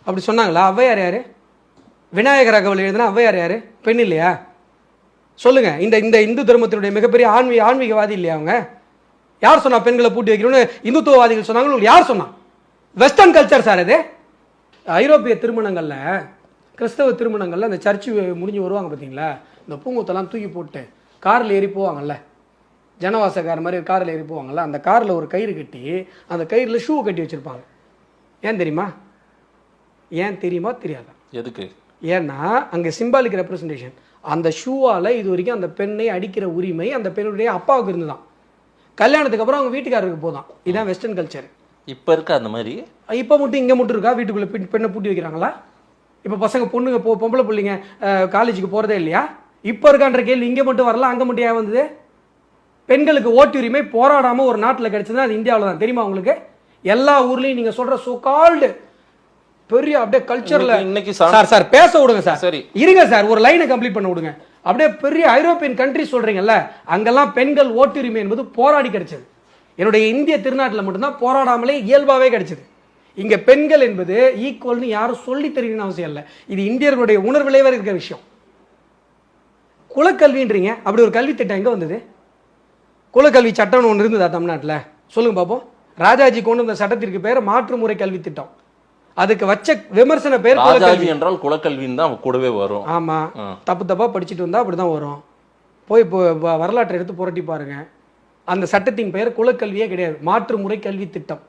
அப்படி சொன்னாங்களா? ஔவையார் யாரு? விநாயகர் அகவல் எழுதுனா ஔவையார் யாரு? பெண் இல்லையா? சொல்லுங்க. இந்த இந்த இந்து தர்மத்தினுடைய மிகப்பெரிய ஆன்மீகவாதி இல்லையா அவங்க? யார் சொன்னா பெண்களை பூட்டி வைக்கணும்னு இந்துத்துவவாதிகள் சொன்னாங்க? யார் சொன்னா? வெஸ்டர்ன் கல்ச்சர் சார் இது. ஐரோப்பிய திருமணங்கள்ல, கிறிஸ்தவ திருமணங்கள்ல அந்த சர்ச்சு முடிஞ்சு வருவாங்க பார்த்தீங்களா, இந்த பூங்கொத்தெல்லாம் தூக்கி போட்டு காரில் ஏறி போவாங்கல்ல, ஜனவாசக்கார மாதிரி காரில் ஏறி போவாங்கல்ல, அந்த காரில் ஒரு கயிறு கட்டி அந்த கயிறில் ஷூ கட்டி வச்சுருப்பாங்க. ஏன் தெரியுமா? ஏன் தெரியுமா தெரியாதா? எதுக்கு? ஏன்னா அங்கே சிம்பாலிக் ரெப்ரசன்டேஷன். அந்த ஷூவால் இது வரைக்கும் அந்த பெண்ணை அடிக்கிற உரிமை அந்த பெண்ணுடைய அப்பாவுக்கு இருந்துதான். கல்யாணத்துக்கு அப்புறம் அவங்க வீட்டுக்காரருக்கு போதான். இதுதான் வெஸ்டர்ன் கல்ச்சர். இப்போ இருக்கா அந்த மாதிரி? இப்போ மட்டும் இங்கே மட்டும் இருக்கா? வீட்டுக்குள்ளே பெண்ணை பூட்டி வைக்கிறாங்களா? இப்போ பசங்க பொண்ணுங்க பொம்பளை பிள்ளைங்க காலேஜுக்கு போகிறதே இல்லையா? இப்போ இருக்கான்ற கேள்வி இங்கே மட்டும் வரல, அங்கே மட்டும் ஏன் வந்தது? பெண்களுக்கு ஓட்டுரிமை போராடாமல் ஒரு நாட்டில் கிடைச்சதுன்னா அது இந்தியாவில் தான். தெரியுமா உங்களுக்கு? எல்லா ஊர்லேயும் நீங்கள் சொல்கிற சோகால்டு பெரிய அப்படியே கல்ச்சரில் இன்னைக்கு சார் பேச விடுங்க சார். சரி இருங்க சார், ஒரு லைனை கம்ப்ளீட் பண்ண விடுங்க. அப்படியே பெரிய ஐரோப்பியன் கண்ட்ரி சொல்கிறீங்கல்ல, அங்கெல்லாம் பெண்கள் ஓட்டுரிமை என்பது போராடி கிடைச்சது. என்னுடைய இந்திய திருநாட்டில் மட்டும்தான் போராடாமலே இயல்பாகவே கிடைச்சது. இங்கே பெண்கள் என்பது ஈக்குவல்னு யாரும் சொல்லி தெரியணும்னு அவசியம் இல்லை. இது இந்தியர்களுடைய உணர்விலேயே இருக்கிற விஷயம். குலக்கல்வின்றீங்க, அப்படி ஒரு கல்வி திட்டம் எங்கே வந்தது? குலக்கல்வி சட்டம்னு ஒன்று இருந்ததா தமிழ்நாட்டில்? சொல்லுங்க பார்ப்போம். ராஜாஜி கொண்டு வந்த சட்டத்திற்கு பேர் மாற்றுமுறை கல்வி திட்டம். அதுக்கு வச்ச விமர்சன பேர் ராஜாஜி என்றால் குலக்கல்வின்னு தான் கூடவே வரும். ஆமா, தப்பு தப்பா படிச்சுட்டு வந்தா அப்படிதான் வரும். போய் வரலாற்றை எடுத்து புரட்டி பாருங்க. அந்த சட்டத்தின் பெயர் குலக்கல்வியே கிடையாது, மாற்றுமுறை கல்வி திட்டம்.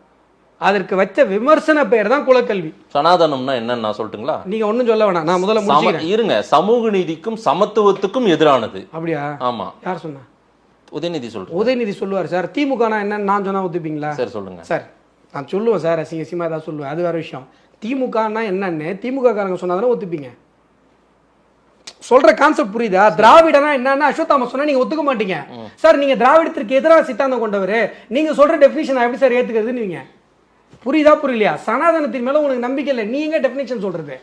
அதற்கு வச்ச விமர்சன பெயர் தான் குலக்கல்வி. சனாதனம்னா என்னன்னு நான் சொல்லட்டுங்களா? நீங்க ஒன்றும் சொல்ல வேணாம், நான் முதல்ல முடிச்சுக்கிறேன். இருங்க. சமூக நீதிக்கும் சமத்துவத்துக்கும் எதிரானது. அப்படியா? ஆமா. யார் சொன்னா? உதயநிதி சொல்றேன். உதயநிதி சொல்லுவார் சார். திமுகனா என்னன்னு நான் சொன்னா ஒத்துப்பீங்களா? சார் சொல்லுங்க சார். நான் சொல்லுவேன் சார், அசிங்கமா ஏதாவது சொல்லுவேன், அது வேற விஷயம். திமுகனா என்னன்னு திமுக காரங்க சொன்னாதானே ஒத்துப்பீங்க. சொல்ற கான்செப்ட் புரியுதா? திராவிடனா என்னன்னா அஸ்வத்தாம சொன்னா நீங்க ஒத்துக்க மாட்டீங்க சார். நீங்க திராவிடத்திற்கு எதிராக சித்தாந்தம் கொண்டவர், நீங்க சொல்ற டெஃபினிஷன் எப்படி சார் ஏத்துக்கிறதுன்னு நீங்க புரியுதா புரியலையா? சனாதனத்தின் மேல உங்களுக்கு நம்பிக்கை இல்லை, நீங்க டெஃபினிஷன் சொல்றது